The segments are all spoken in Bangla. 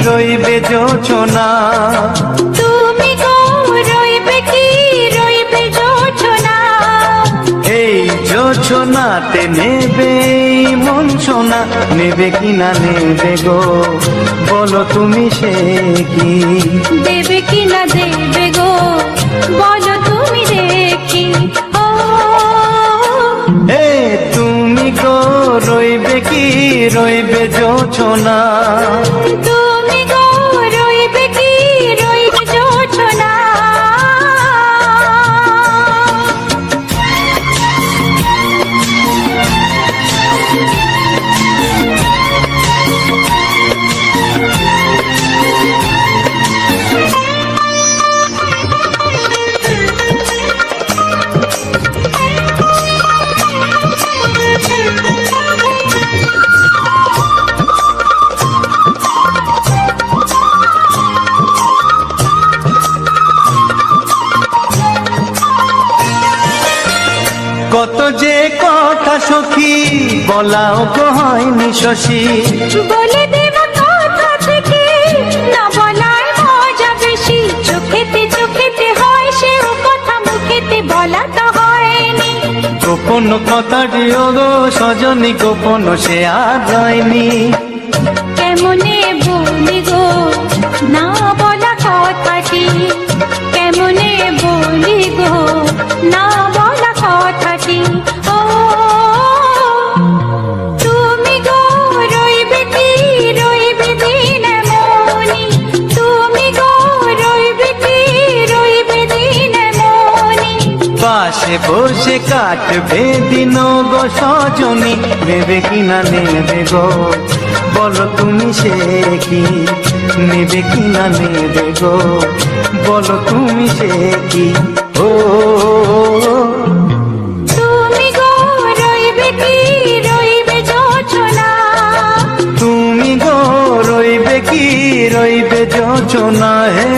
রইবে জোছনা, তুমি গো রইবে কি রইবে জোছনা, এই জোছনাতে নেবে মন সোনা, নেবে কি না নেবে গো বলো তুমি সে কি, দেবে কি না দেবে গো বলো তুমি দেখি। ও এ তুমি গো রইবে কি রইবে জোছনা, তুমি গো রইবে কি রইবে জোছনা। কত যে কথা সখী বলাও গো হয়নি শশী, বলে দেব কথা থেকে না বলার মজা বেশি, চোখেতে চোখেতে হয় সেও কথা মুখেতে বলা তো হয়নি। গোপন কথাটি ও গো সজনী গোপন সে আর যায়নি, কেমনে বলি গো না বলা কথাটি, কেমনে বলি গো না বলা কথাটি। ও তুমি গো রইবে কি রইবে দিন মনি, তুমি গো রইবে কি রইবে দিন মনি, পাশে বসে কাটবে দিন গো সজনী, নেবে কি না নেবে গো বলো তুমি সে কি, নেবে কি না নেবে গো বলো তুমি সে কি। ও তুমি গো রইবে কি রইবে জোছনা, তুমি গো রইবে কি রইবে জোছনা, হে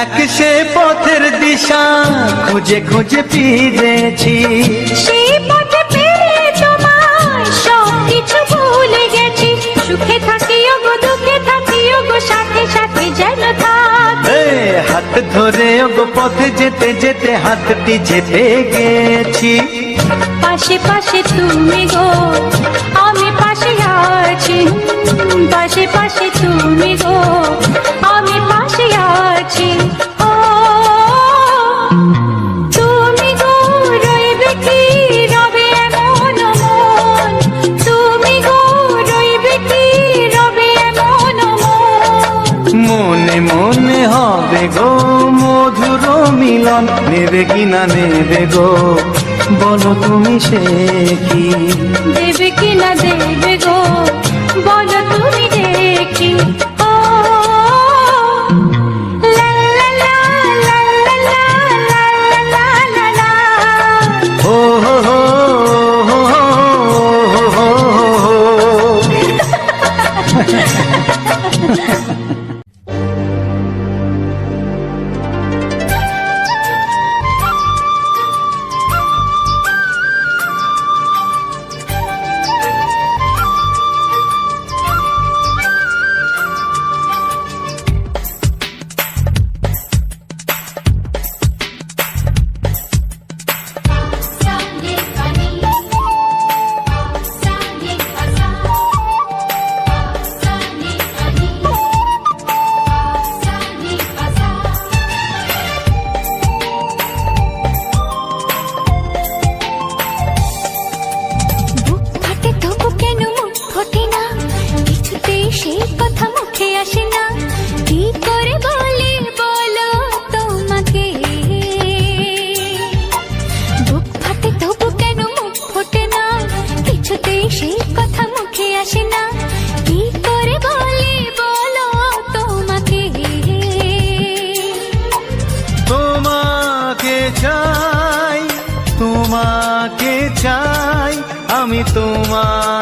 এক সে পথের দিশা খুঁজে খুঁজে ফিরেছি, সেই পথে পেয়ে তোমায় সব কিছু ভুলে গেছি, সুখে থাকিও গো দুঃখে থাকিও গো সাথে সাথে যেন থাক। এ হাত ধরে গো পথে যেতে যেতে হাতটি চেপে গেছি, পাশে পাশে তুমি গো আমি পাশে আছি, পাশে পাশে তুমি গো আমি পাশে আছি। ও তুমি গো রইবে কি রবে এমন মন, তুমি গো রইবে কি রবে এমন মন, মনে মনে হবে গো মধুর মিলন, নেবে কি না নেবে গো বলো তুমি সে কি, দেবে কি না দেবে গো বলো তুমি দেখি। ও লা লা লা লা লা লা লা লা লা, ও হো হো হো হো হো হো।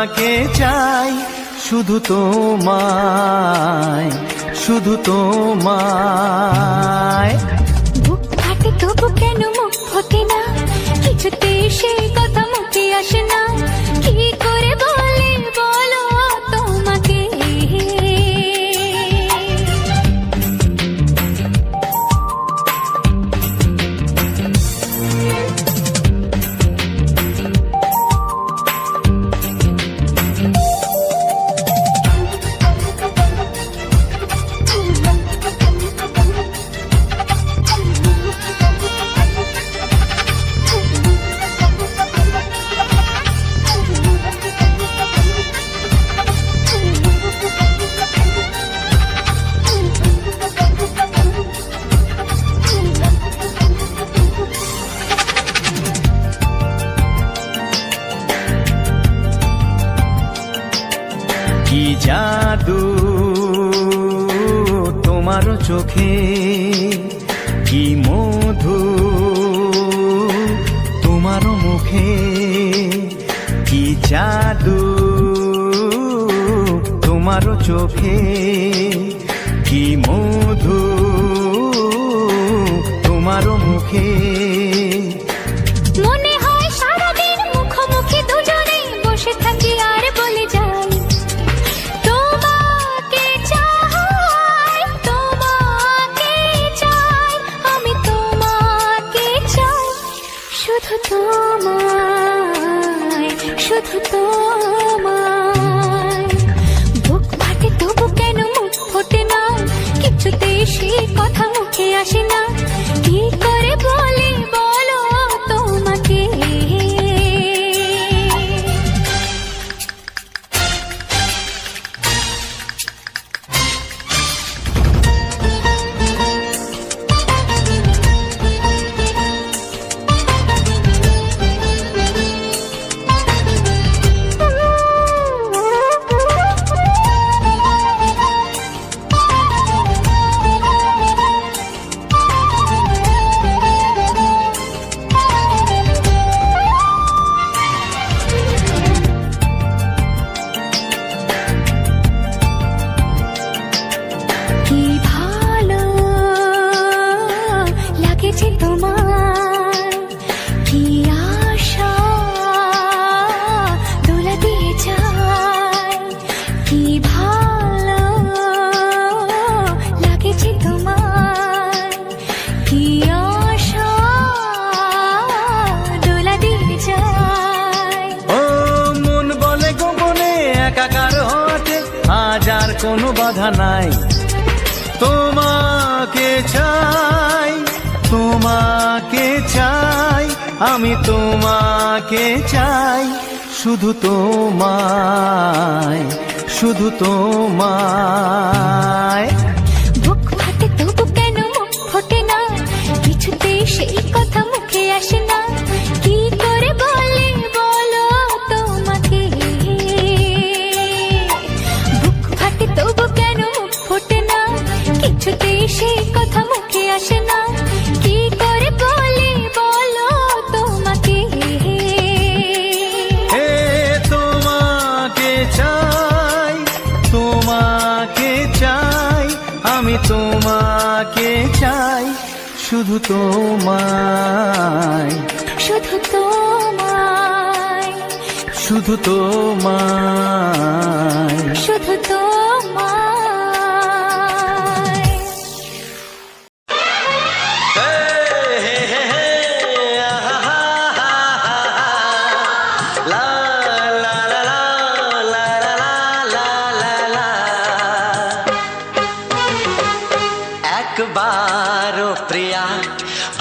তোমাকে চাই, শুধু তোমায়, শুধু তোমায়। বুক ফাটে তবু কেন মুখ ফোটে না, কিছুতে সেই কথা মুখে আসে না, কি করে বলে বলো তোমাকে। কি জাদু তোমার চোখে, কি মধু তোমার মুখে, কি জাদু তোমার চোখে, কি মধু তোমার মুখে। মনে হয় সারাদিন মুখোমুখি দুজনে বসে থাকি আর বলে যাই, তোমাকে চাই, তোমাকে চাই, আমি তোমাকে চাই, শুধু তোমায়, শুধু তোমায়। বুক ফাটে তবু কেন মুখ ফোটে না, কিছুতে সেই কথা মুখে আসে না, কি করে বলি বলো তোমাকে। কি ভালো লাগেছে তোমার, কি আশা দোলা দিয়ে যায়, কি ভালো লাগেছে তোমার, কি আশা দোলা দিয়ে যায়। ও মন বলে গোপনে একাকার হতে, আজ আর কোনো বাধা নাই। তোমাকে চাই, তোমাকে চাই, আমি তোমাকে চাই, শুধু তোমায়, শুধু তোমায়। বুক ফাটে তবু কেন মুখ ফোটে না, কিছুতে সেই কথা মুখে আসে না, কি করে বলে বলো তোমাকে। বুক ফাটে তবু কেন মুখ ফোটে না, কিছুতে সেই কথা মুখে আসে না, কি করে বলে বলো তোমাকে। হে তোমাকে চাই, তোমাকে চাই, আমি তোমাকে চাই, শুধু তোমায়, শুধু তোমায়, শুধু তোমায়। শুধু তোমায়। একবারও প্রিয়া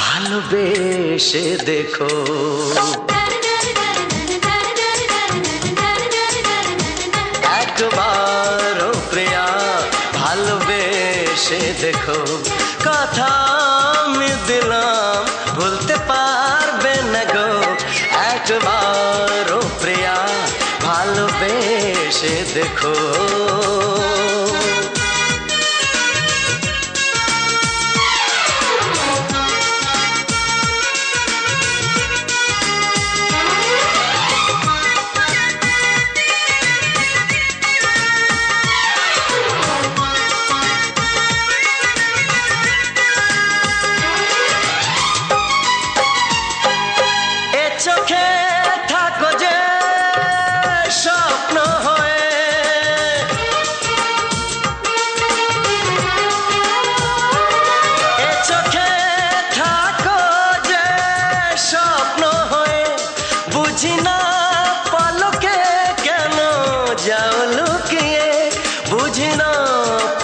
ভালোবেসে দেখো, একবারও প্রিয়া ভালোবেসে দেখো, কথা আমি দিলাম ভুলতে পারবে না গো। একবারও প্রিয়া ভালোবেসে দেখো।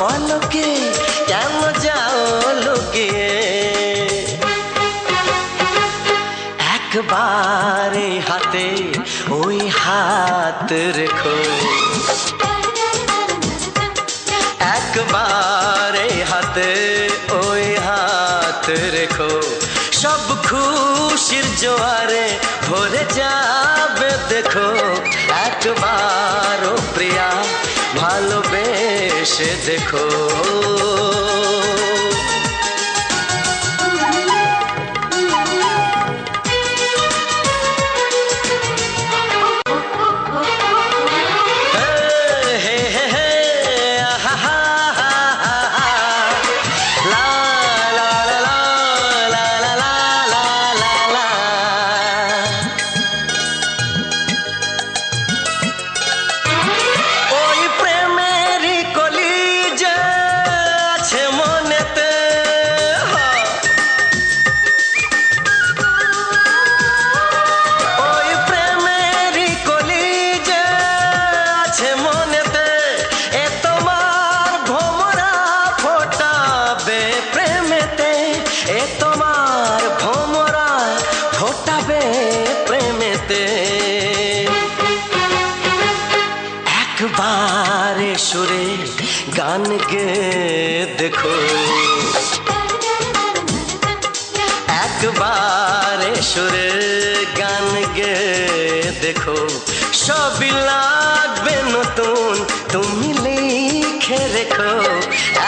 পলকে কেন যাও লুকিয়ে একবার এই হাতে ওই হাত রেখো একবার এই হাতে ওই হাত রেখো সব খুশির জোয়ারে ভরে যাবে দেখো একবার ও প্রিয়া ভালোবেসে দেখো একবারে সুরে গান গে দেখো একবারে সুরে গান গে দেখো সবই লাগবে নতুন তুমি লিখে রেখো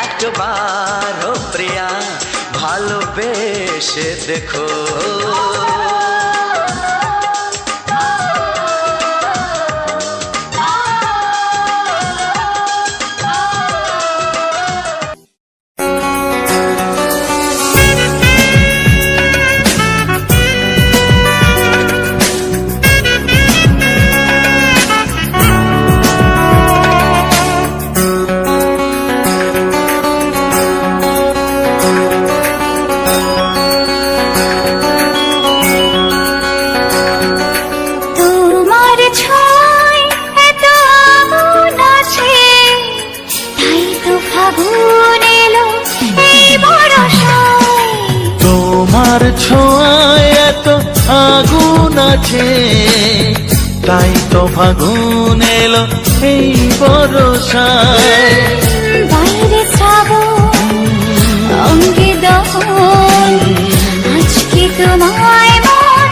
একবার ও প্রিয়া ভালোবেসে দেখো ছোঁয়ায় এত আগুন আছে তাই তো ফাগুন এলো এই বরষায় বাইরে শ্রাবণ অঙ্গে দহন আজকে তোমায় মন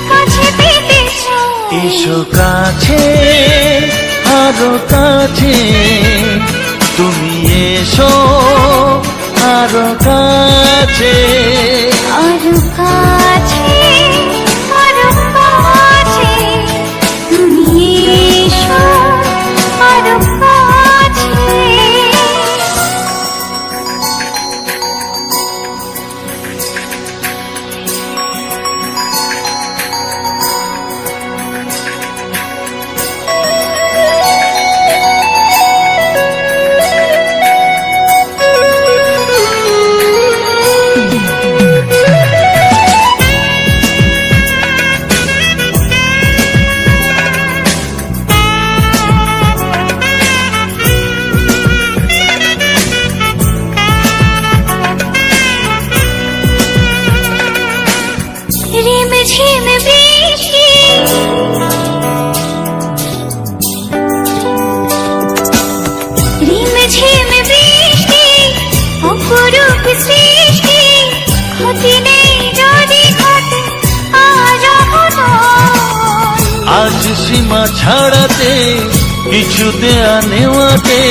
কাছে পেতে চায় এসো কাছে আরো কাছে তুমি এসো আরো কাছে আরো কাছে আরো কাছে তুমি এসো আরো কাছে ঝিম বৃষ্টি রিম ঝিম বৃষ্টি অপরূপ সৃষ্টি ক্ষতি নেই যদি ঘটে আজ আজ সীমা ছাড়াতে কিছু দেয়া নেওয়াতে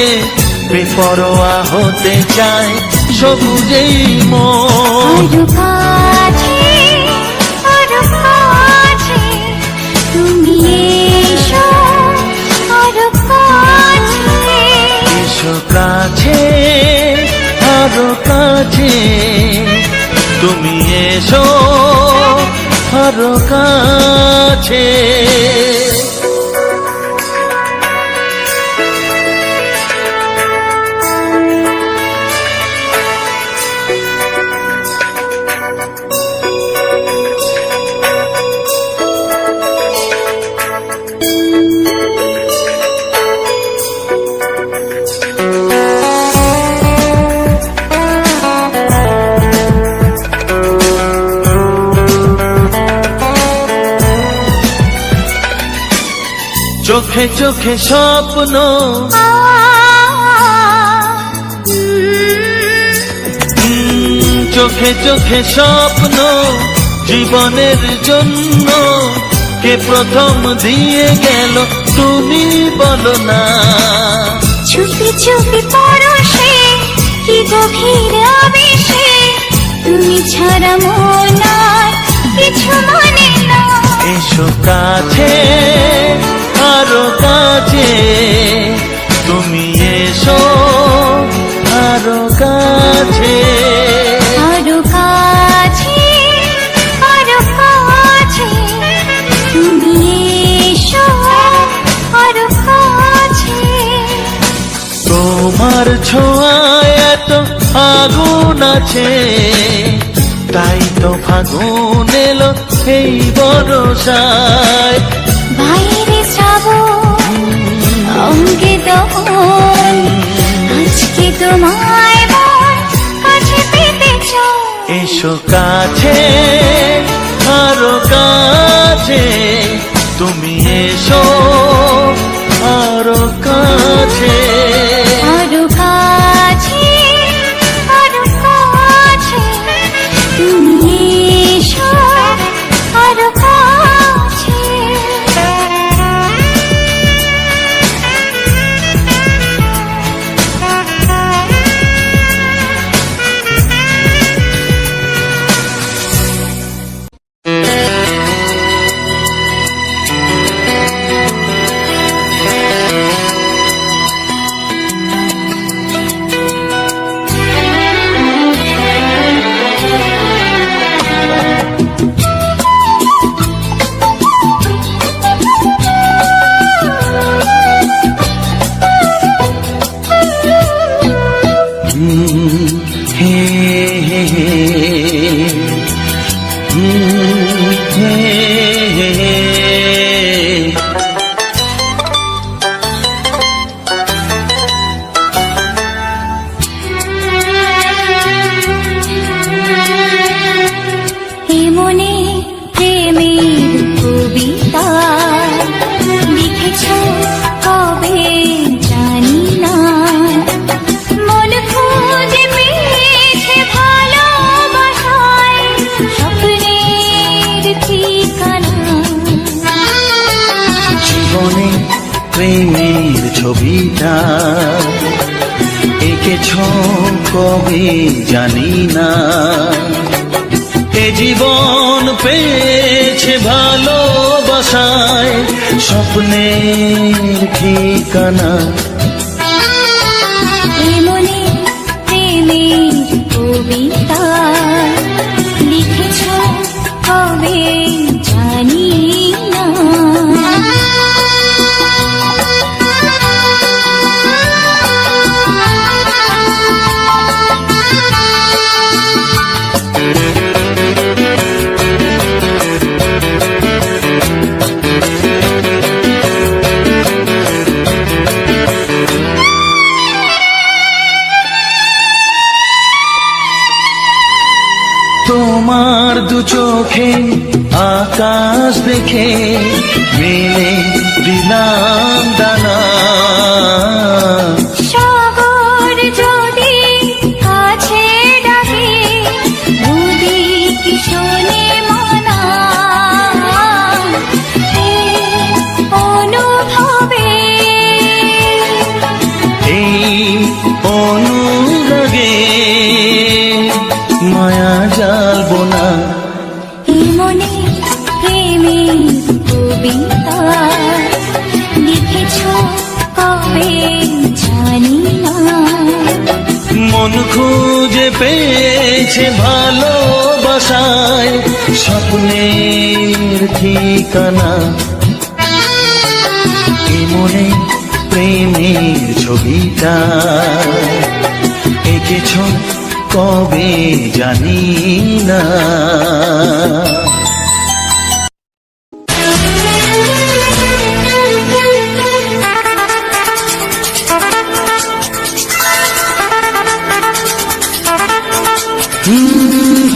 বেপরোয়া হতে চায় সবুজেই মন তুমি এসো আরো কাছে এসো কাছে আরো কাছে তুমি এসো আরো কাছে চোখে চোখে স্বপ্ন, চোখে চোখে স্বপ্ন জীবনের জন্য কে প্রথম দিয়ে গেল তুমি বলো না। চুপি চুপি পরশে কি গভীর আবেশে, তুমি ছাড়া মন আর কিছু মানে না। এসো কাছে আরো কাছে, তুমি এসো আরো কাছে। আরো কাছে আরো কাছে, তুমি এসো আরো কাছে। তোমার ছোঁয়ায় এত আগুন আছে, তাই তো ফাগুন এলো এই বরসায়। বাইরে শ্রাবণ অঙ্গে দহন, আজকে তোমায় মন কাছে পেতে চাই। এসো কাছে আরো কাছে, তুমি এসো আরো কাছে। আরো কাছে আরো কাছে, তুমি এসো আরো কাছে। হে হে হে, হে হে হে। এ মনে প্রেমের কবিতা লিখেছ কবে জানি না, মন খুঁজে পেয়েছে ভালোবাসায় স্বপ্নের ঠিকানা। জীবনে প্রেমের ছবিটা এঁকেছ কবে জানি না, এ জীবন পেয়েছে ভালোবাসায় স্বপ্নের ঠিকানা। এ মনে প্রেমের কবিতা লিখেছ কবে জানি না। তোমার দু চোখে আকাশ দেখে মেলে দিলাম দানা। সাগর যদি কাছে ডাকে, নদী কি শোনে মানা। এই অনুভবে এই অনুরাগে মায়া জ্বালবো না। এ মনে প্রেমের কবিতা লিখেছ কবে জানি না, মন খুঁজে পেয়েছে ভালোবাসায় স্বপ্নের ঠিকানা। এ মনে প্রেমের ছবিটা এঁকেছ কবে জানি না।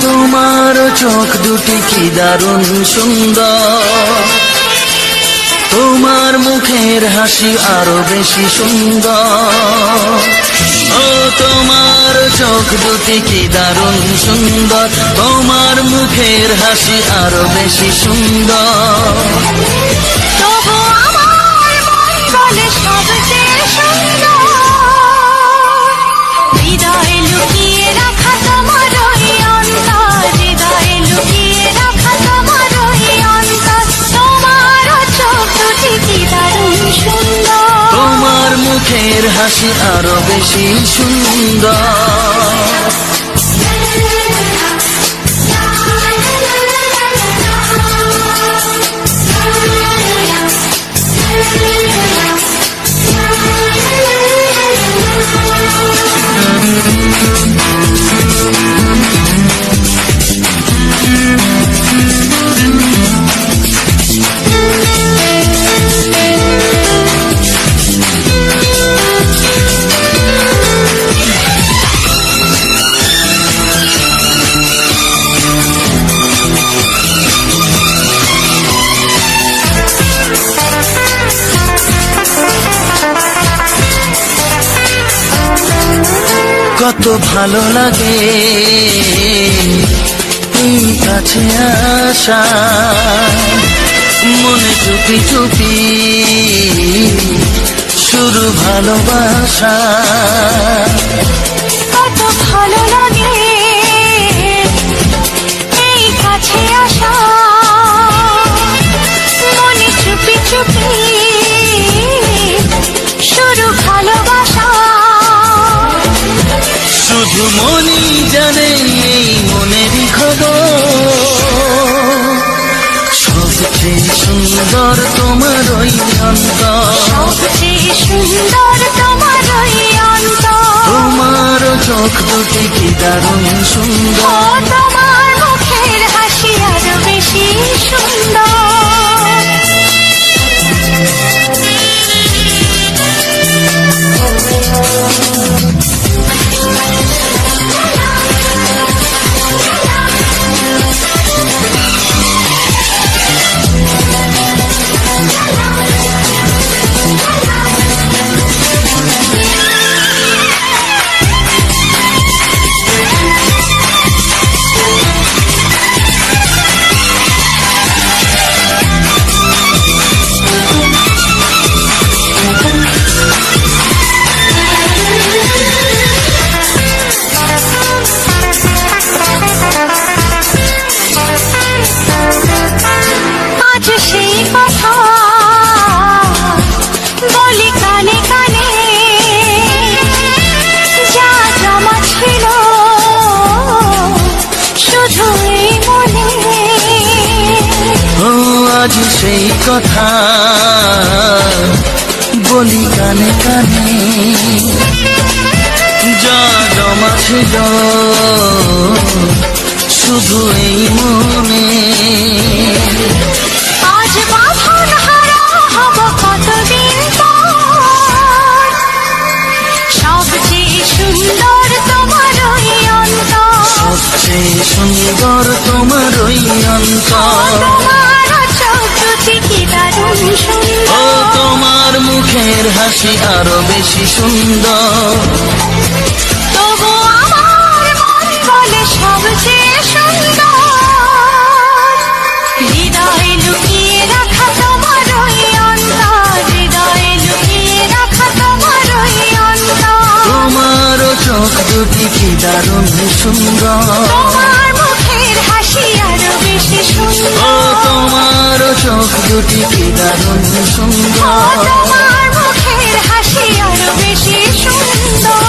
তোমার চোখ দুটি কি দারুণ সুন্দর, তোমার মুখের হাসি আরো বেশি সুন্দর, ও তোমার চোখ দুটি কি দারুণ সুন্দর, তোমার মুখের হাসি আরো বেশি সুন্দর। তবু আমার মন বলে সবচেয়ে সুন্দর, হৃদয়ে লুকিয়ে রাখা তোমার ওই অন্তর, হৃদয়ে লুকিয়ে রাখা তোমার ওই অন্তর, তোমার চোখ দুটি কি দারুণ সুন্দর, তোমার মুখের হাসি আরো বেশি সুন্দর। কত ভালো লাগে এই কাছে আসা, মনে চুপি চুপি শুরু ভালোবাসা। কত ভালো লাগে এই কাছে আসা, মনে চুপি চুপি শুরু ভালোবাসা। শুধু মনই জানে এই মনেরই খবর, সবচেয়ে সুন্দর তোমার ওই অন্তর, সবচেয়ে সুন্দর তোমার ওই অন্তর, তোমার চোখ দুটি কি দারুণ ও সুন্দর। তোমার মুখের হাসি আরো বেশি সুন্দর। আজ সেই কথা বলি কানে কানে, যা জমা ছিল শুধু এই মনে। ও আজ সেই কথা বলি কানে কানে, যা জমা ছিল শুধু এই মনে। আজ বাঁধন হারা হব কতদিন পর, সবচেয়ে সুন্দর তোমার ওই অন্তর, সবচেয়ে সুন্দর তোমার ওই অন্তর, তোমার চোখ দুটি কি দারুণ ও সুন্দর, তোমার মুখের হাসি আরো বেশি সুন্দর। তবু আমার মন বলে সবচেয়ে সুন্দর, হৃদয়ে লুকিয়ে রাখা তোমার ওই অন্তর, হৃদয়ে লুকিয়ে রাখা তোমার ওই অন্তর, তোমার চোখ দুটি কি দারুণ সুন্দর, তোমার মুখের হাসি আরো বেশি ও সুন্দর, তোমার চোখ দুটি কি দারুণ ও সুন্দর। তোমার মুখের হাসি আরো বেশি সুন্দর।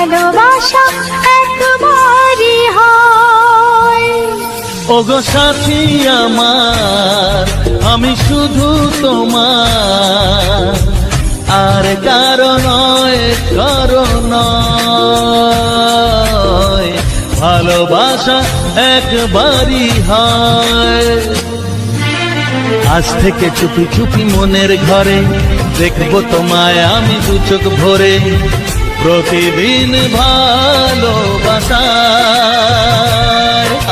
ভালোবাসা একবারই হয়। ওগো সাথী আমার, আমি শুধু তোমার, আর কারো নয়, কারো নয়। ভালোবাসা একবারই হয়। আজ থেকে চুপি চুপি মনের ঘরে দেখবো তোমায় আমি দু চোখ ভরে। প্রতিদিন ভালোবাসায়,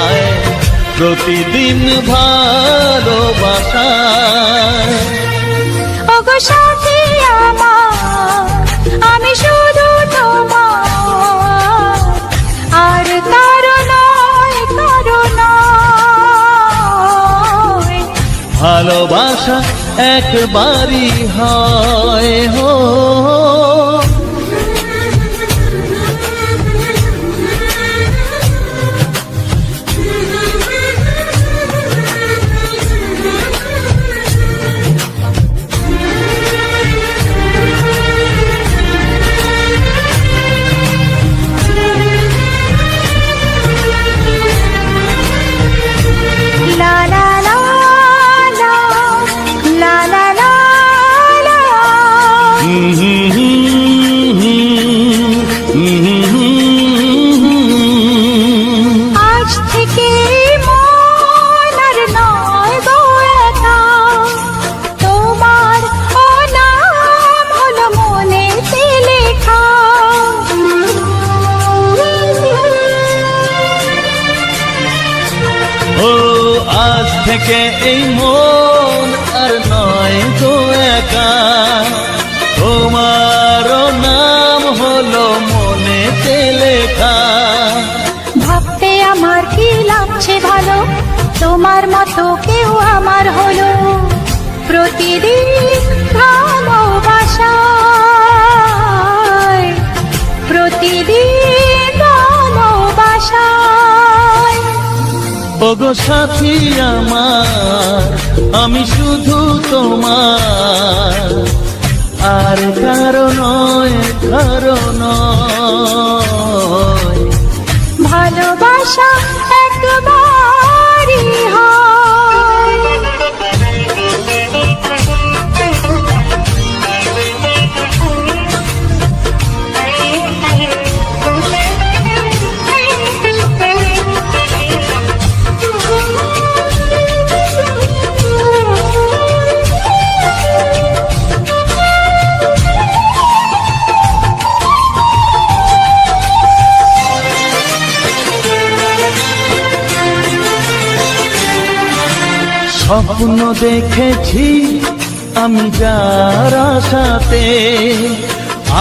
আয় প্রতিদিন ভালোবাসায়। ওগো সাথী আমার, আমি শুধু তোমার, আর কারো নয়, কারো নয়। ভালোবাসা একবারই হয় হো। লা লা লা লা, লা লা লা লা। আজ থেকে মন আর নয় গো একা, তোমার ও নাম হলো মনেতে লেখা। ও আজ থেকে এই মন আর নয় গো একা, তোমার নাম হলো মনেতে লেখা। ভাবতে আমার কি লাগছে ভালো, তোমার মতো কেউ আমার হলো। প্রতিদিন ভালোবাসায়, প্রতিদিন ভালোবাসায়। ওগো সাথী আমার, আমি শুধু তোমার, আর কারো নয়, কারো নয়। ভালোবাসা একবারই হয়। স্বপ্ন দেখেছি আমি যার আশাতে,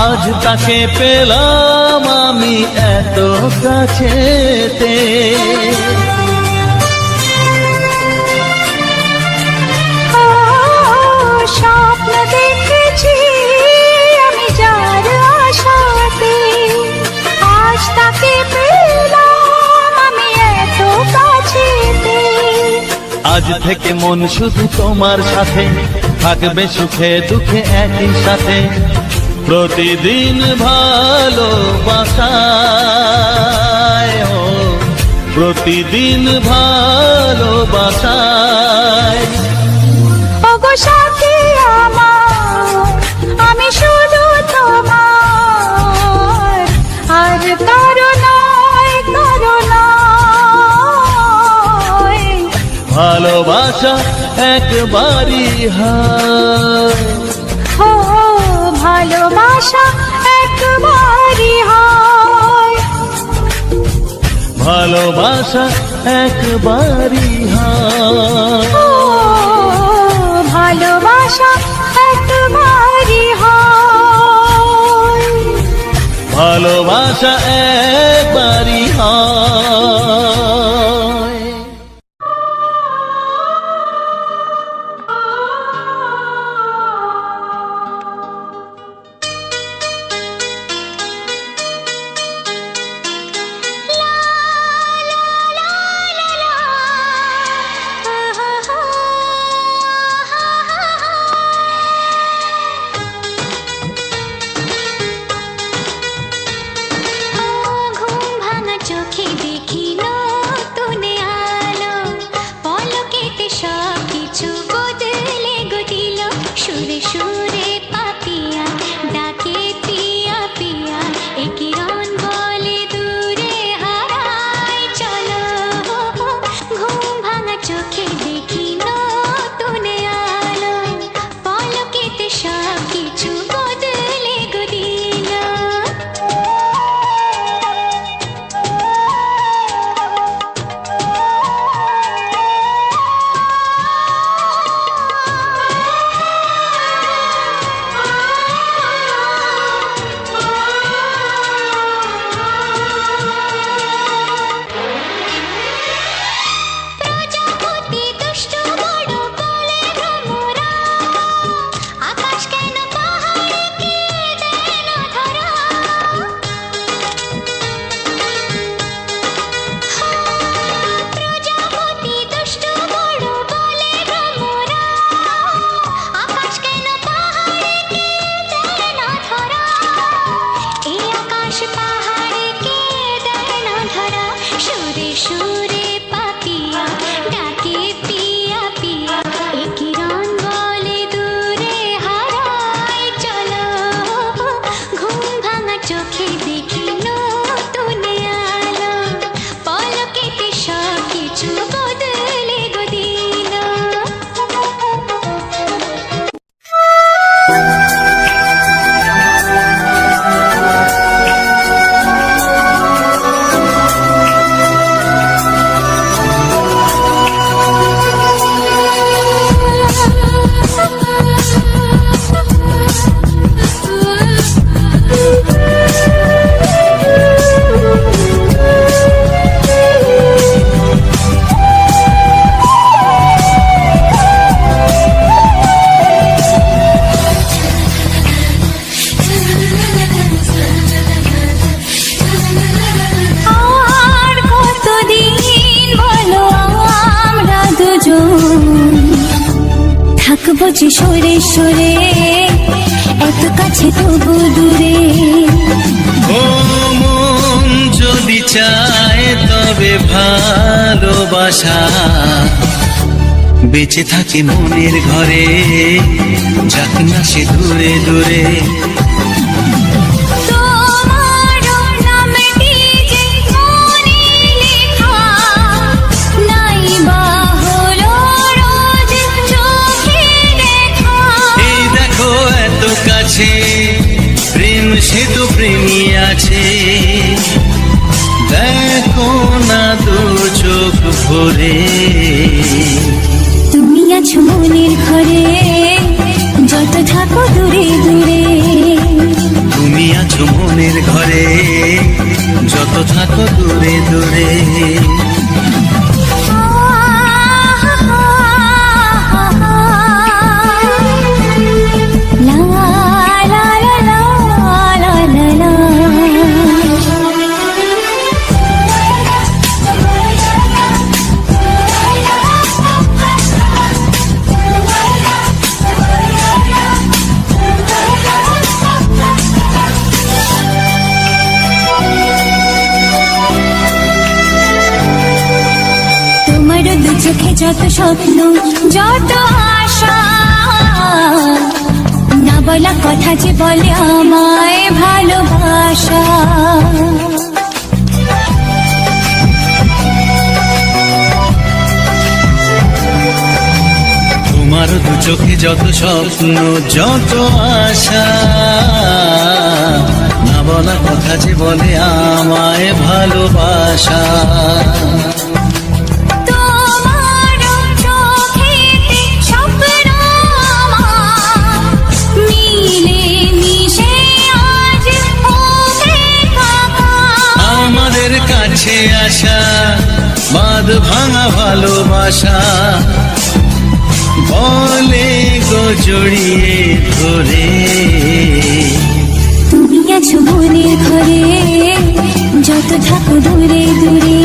আজ তাকে পেলাম আমি এত কাছেতে। ও, স্বপ্ন দেখেছি আমি যার আশাতে, আজ তাকে পেলাম আমি এত কাছেতে। আজ থেকে মন শুধু তোমার সাথে, থাকবে সুখে দুঃখে একই সাথে। প্রতিদিন ভালোবাসায়, ও প্রতিদিন ভালোবাসায়। ওগো সাথী আমার, আমি শুধু তোমার, আর কারো নয়, কারো নয়। ভালোবাসা একবারই হয়। ও ভালোবাসা একবারই হয়। ভালোবাসা একবারই হয়। ও ভালোবাসা একবারই হয়। ভালোবাসা একবারই হয়। থাকবো যে সরে সরে, এত কাছে তবু দূরে। ও মন যদি চায় তবে ভালোবাসা বেঁচে থাকে মনের ঘরে, যাক না সে দূরে দূরে। তোমার নামটি যে মনে লেখা, নাই বা হলো রোজ চোখে দেখা। এই দেখো এত কাছে প্রেম, সে তো প্রেমী আছে, দেখো না দু চোখ ভরে। তুমি আছো মনের ঘরে, যত থাকো দূরে দূরে। তুমি আছো মনের ঘরে, যত থাকো দূরে দূরে। লা লা লা লা লা লা লা। তোমার দু চোখে যত স্বপ্ন, যত আশা, না বলা কথা যে বলে আমায় ভালোবাসা। তোমার দু চোখে যত স্বপ্ন, যত আশা, না বলা কথা যে বলে আমায় ভালোবাসা। তোমার চোখেতে স্বপ্ন আমার, মিলে মিশে আজ হবে সাকার। আমাদের কাছে আসা বাঁধ ভাঙা ভালোবাসা, বলে গো জড়িয়ে ধরে। তুমি আছো মনের ঘরে, যত থাকো দূরে দূরে।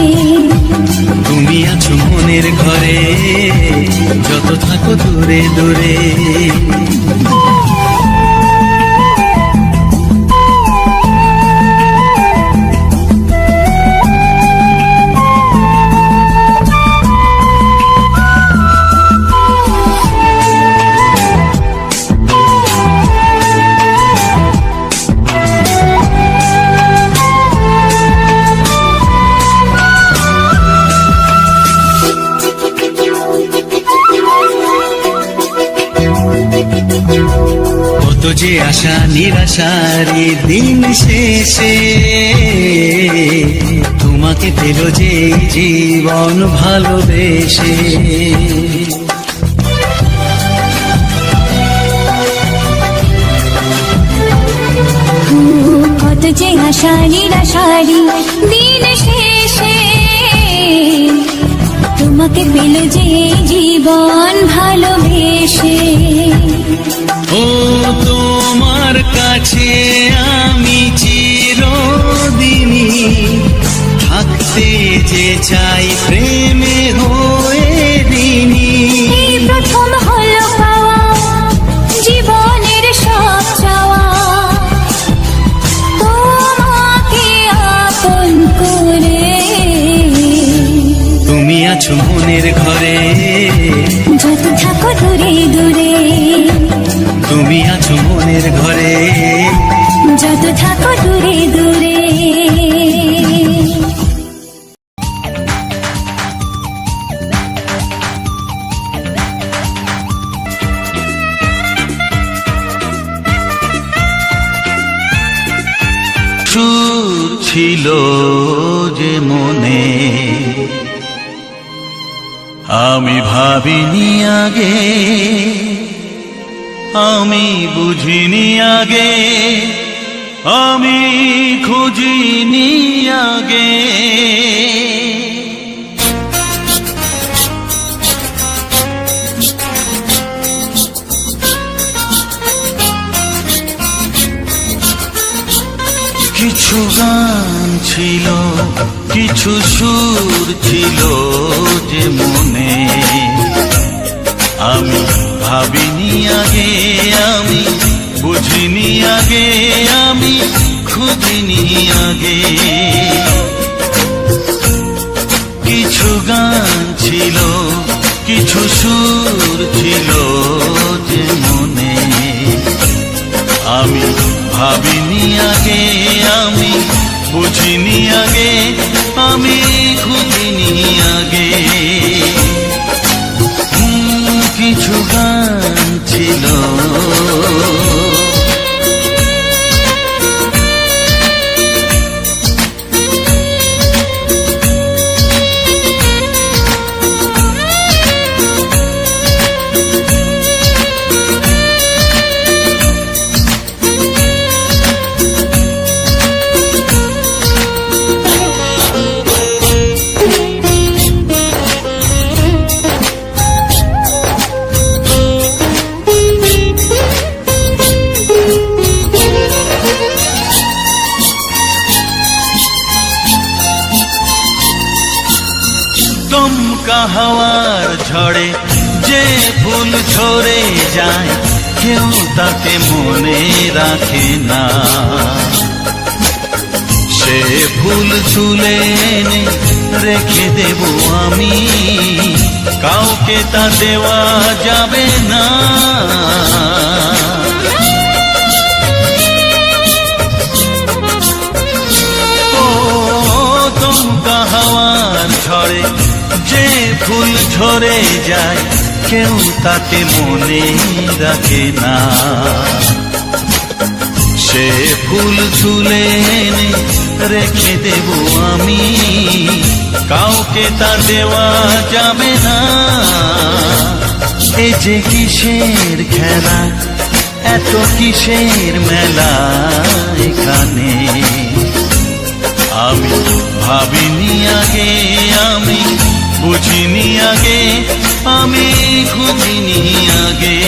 তুমি আছো মনের ঘরে, যত থাকো দূরে দূরে। কত যে আশা নিরাশারি দিন শেষে, তোমাকে পেল যে জীবন ভালোবেসে। কত যে আশা নিরাশারি দিন শেষে, তোমাকে পেল যে জীবন ভালোবেসে। ও তোমার কাছে আমি চিরদিনই থাকতে যে চাই প্রেমে হয়ে দিনই। এই প্রথম হলো পাওয়া জীবনের সব চাওয়া, তোমাকে আপন করে। তুমি আছো মনের ঘরে, যত থাকো দূরে দূরে। তুমি আছো মনের ঘরে, যত থাকো দূরে দূরে। সুর ছিল যে মনে, আমি ভাবিনি আগে, আমি বুঝিনি আগে, আমি খুঁজিনি আগে। কিছু গান ছিল, কিছু সুর ছিল যে মনে, আমি ভাবিনি আগে, আমি বুঝিনি আগে, আমি খুঁজিনি আগে। কিছু গান ছিল, কিছু সুর ছিল যে মনে, আমি ভাবিনি আগে, আমি বুঝিনি আগে, আমি খুঁজিনি আগে। কিছু গান ছিল। দমকা হাওয়ার ঝড়ে যে ফুল ঝরে যায়, কেউ তাকে মনে রাখে না। সে ফুল তুলে এনে রেখে দেব আমি, কাউকে তা দেওয়া যাবে না। ও দমকা হাওয়ার ঝড়ে যে ফুল ঝরে যায়, কেউ তাকে মনে রাখে না। সে ফুল তুলে এনে রেখে দেব আমি, কাউকে তা দেওয়া যাবে না। এ যে কিসের খেলা, এত কিসের মেলা এখানে, আমি ভাবিনি আগে, আমি বুঝিনি আগে, আমি খুঁজিনি আগে।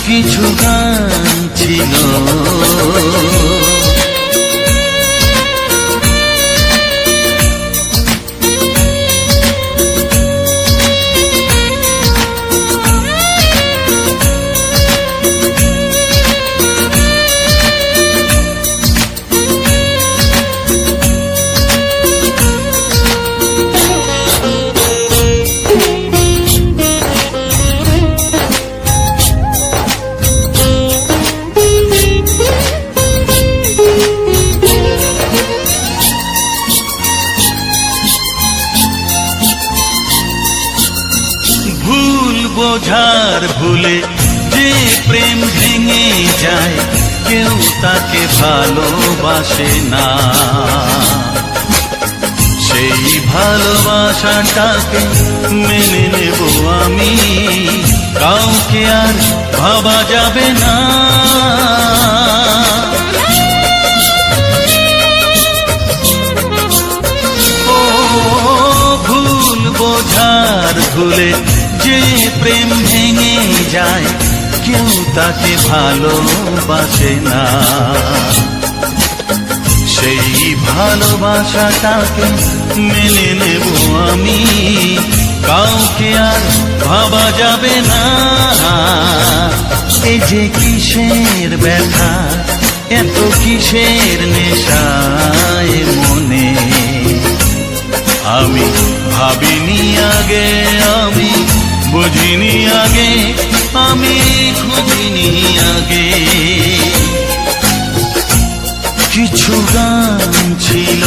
কিছু গান ছিল। বোঝার ভুলে যে প্রেম ভেঙে যায়, কেউ তাকে ভালোবাসে না। সেই ভালোবাসাটাকে মেনে নেব আমি, কাউকে আর ভাবা যাবে না। ও ভুল বোঝার ভুলে যে প্রেম ভেঙে যায়, কেউ তাকে ভালোবাসে না। সেই ভালোবাসাটাকে মেনে নেব আমি, কাউকে আর ভাবা যাবে না। এই যে কিসের ব্যথা, এত কিসের নেশায় মনে, আমি ভাবিনি আগে, আমি বুঝিনি আগে, আমি খুঁজিনি আগে। কিছু গান ছিল,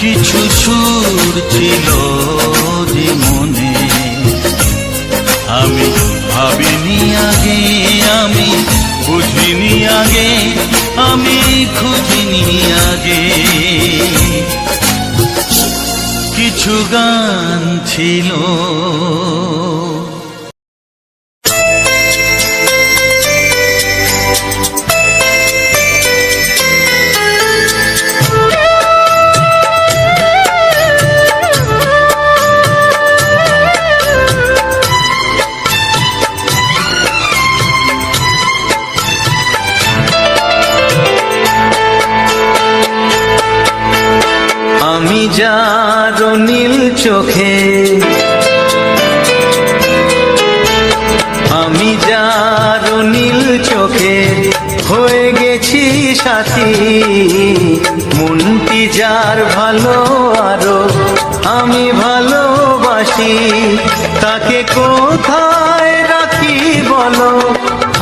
কিছু সুর ছিল যে মনে, আমি ভাবিনি আগে, আমি বুঝিনি আগে, আমি খুঁজিনি আগে। কিছু গান ছিল। আমি যার নীল চোখে সাথী মনটি যার ভালো আরো আমি ভালোবাসি, তাকে কোথায় রাখি বলো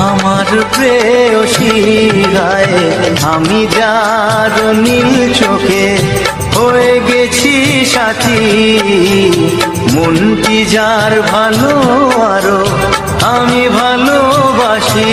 আমার প্রেয়সী গায়ে। আমি যার নীল চোখে হয়ে গেছি সাথী, মনটি যার ভালো আরো আমি ভালোবাসি।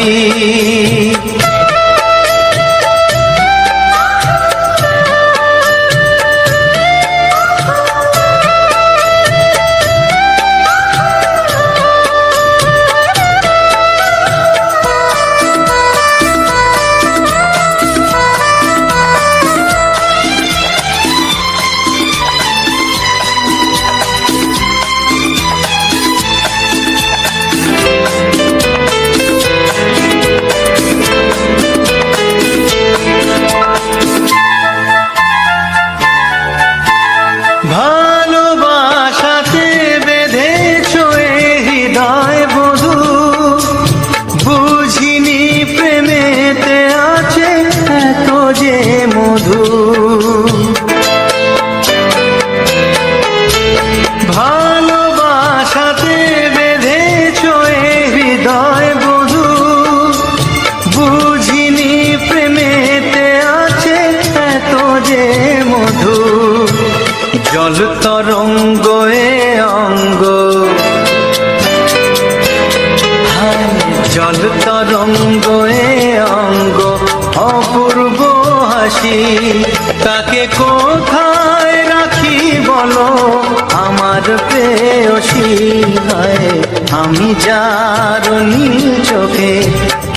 ভালোবাসাতে বেঁধেছ এ হৃদয় বধূ, বুঝিনি প্রেমেতে আছে এত যে মধু। ভালোবাসাতে বেঁধেছ এ হৃদয় বধূ, বুঝিনি প্রেমেতে আছে এত যে মধু। জল তরঙ্গ এ অঙ্গ, হায় জল তরঙ্গ এ অঙ্গ অপূর্ব হাসি, তাকে কোথায় রাখি বলো আমার প্রেয়সী গায়ে। আমি যার নীল চোখে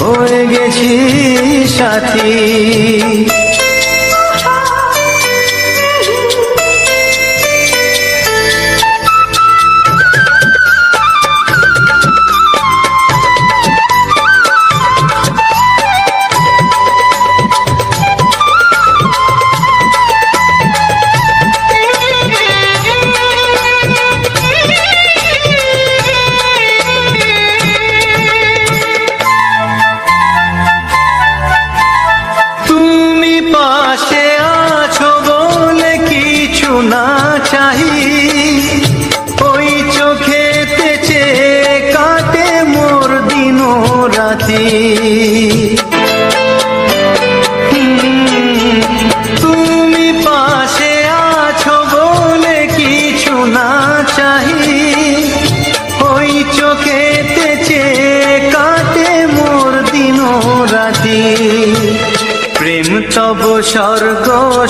হয়ে গেছি সাথী। পাশে আছো বলে কিছু না চাহি, ওই চোখেতে চেয়ে কাটে মোর দিন রাতি। তুমি পাশে আছো বলে কিছু না চাহি, ওই চোখেতে চেয়ে কাটে মোর দিন রাতি। প্রেম তব স্বর্গ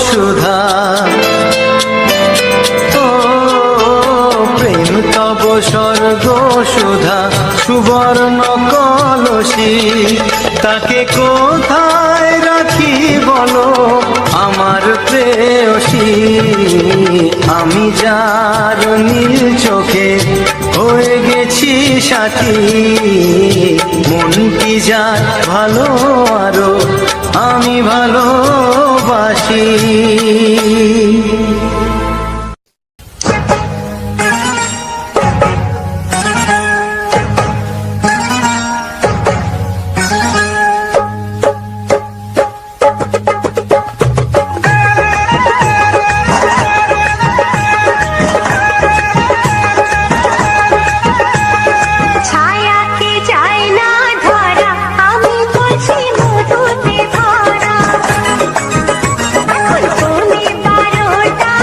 সুধা, ও প্রেম তব স্বর্গ সুধা সুবর্ণ কলসী, তাকে কোথায় রাখি বলো আমার প্রেয়সী। আমি যার নীল চোখে হয়ে গেছি সাথী, মনটি যার ভালো আরো আমি ভালোবাসি। ছায়াকে চাই না ধরা, আমি বলছি মধুতে ভরা। এখন পৌনে 12টা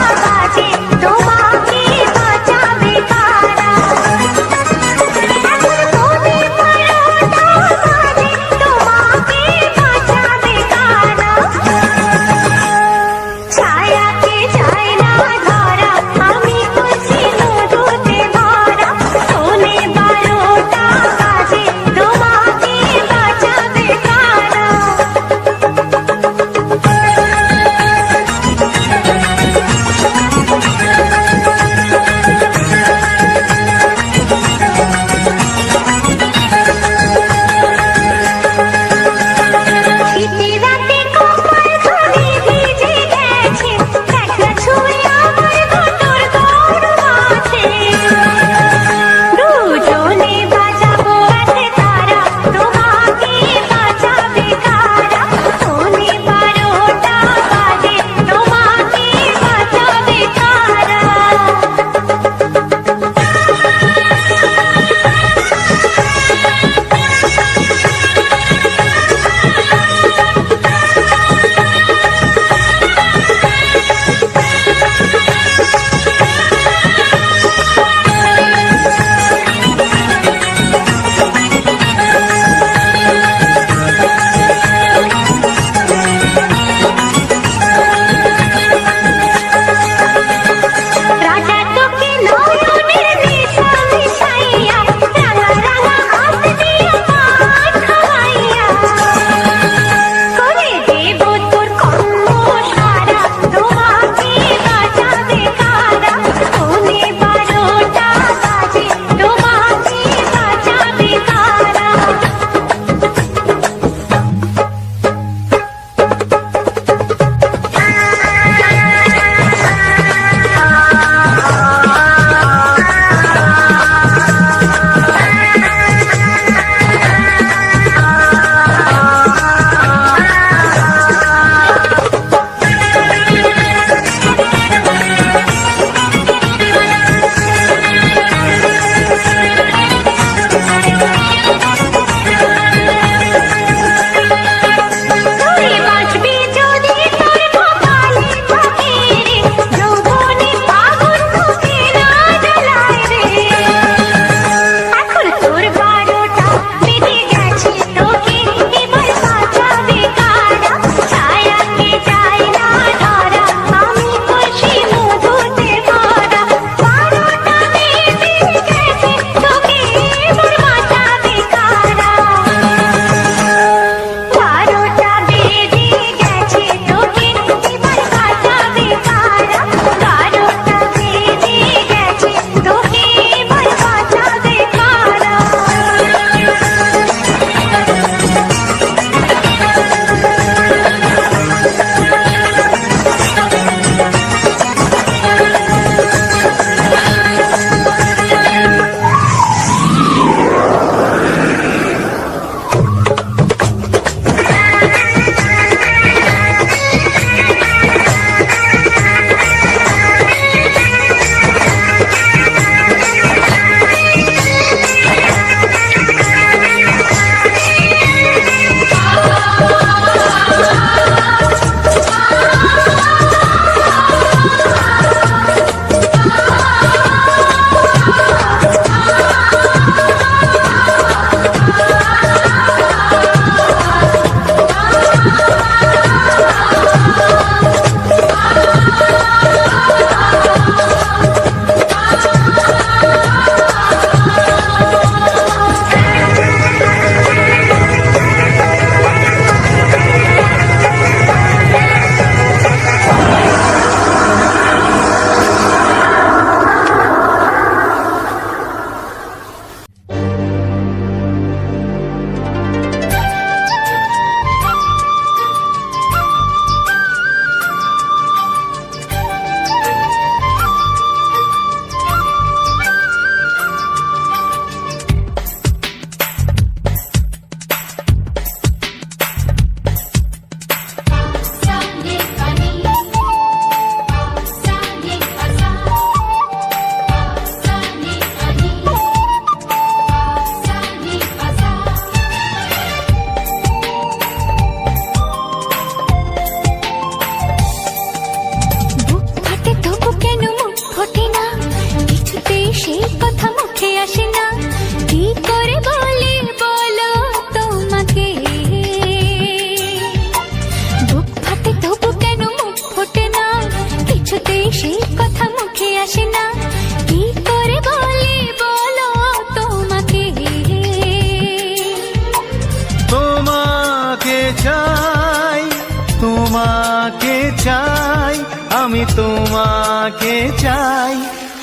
চাই, আমি তোমাকে চাই,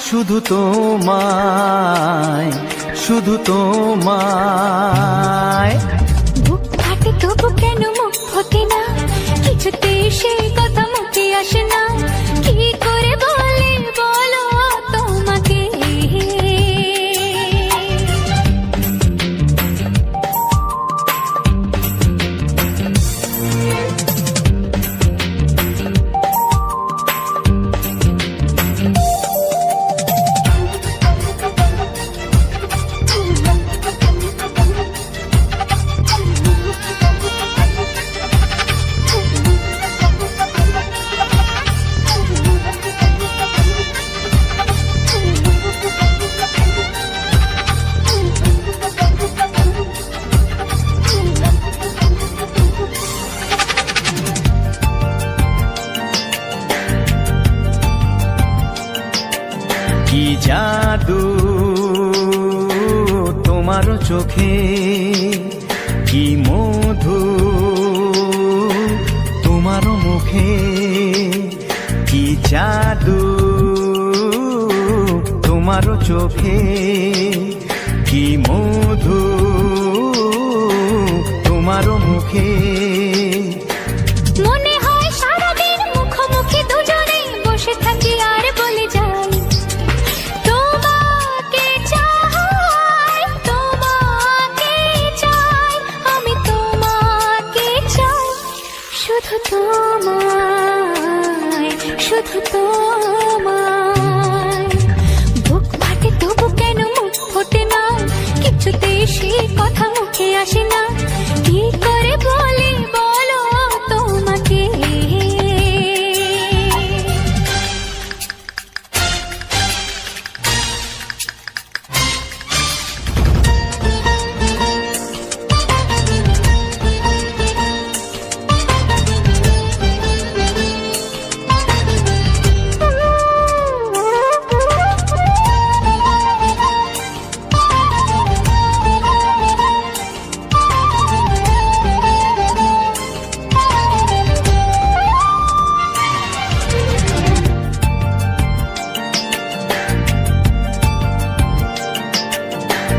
শুধু তোমায়, শুধু তোমায়। বুক ফাটে তবু কেন মুখ ফোটে না, কিছুতে সেই কথা মুখে আসে না, কি করে বলে বলো তোমাকে। কি জাদু তোমার চোখে, কি মধু তোমার মুখে, কি জাদু তোমার চোখে, কি মধু তোমার মুখে। মনে হয় সারাদিন মুখোমুখি দুজনে বসে থাকি আর বলে যাই, তোমাকে চাই, তোমাকে চাই, আমি তোমাকে চাই, শুধু তোমায়, শুধু তোমায়। বুক ফাটে তবু কেন মুখ ফোটে না, কিছুতে সে কথা মুখে আসে না, কি করে বলে বলো তোমাকে।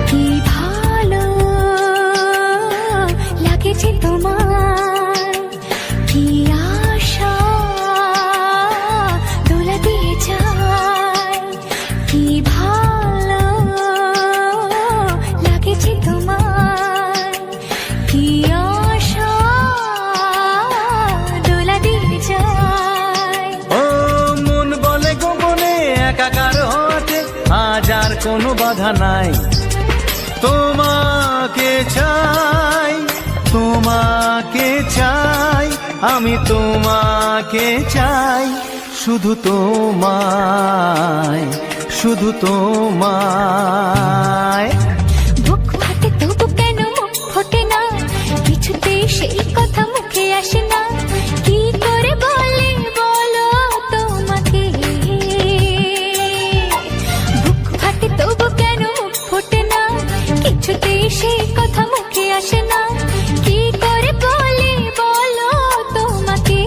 কি ভালো লাগেছে তোমার, কি আশা দোলা দিয়ে যায়, কি ভালো লাগেছে তোমার, কি আশা দোলা দিয়ে যায়। ও মন বলে গোপনে একাকার হতে আজ আর কোনো বাধা নাই, তোমাকে চাই, তোমাকে চাই, আমি তোমাকে চাই, শুধু তোমায়, শুধু তোমায়। বুক ফাটে তবু কেন মুখ ফোটে না, কিছুতে সেই কথা মুখে আসে না, কি করে বলে বলো তোমাকে। বুক ফাটে তবু কেন মুখ ফোটে না, কিছুতে সেই কথা মুখে আসে না, কি করে বলে বলো তোমাকে।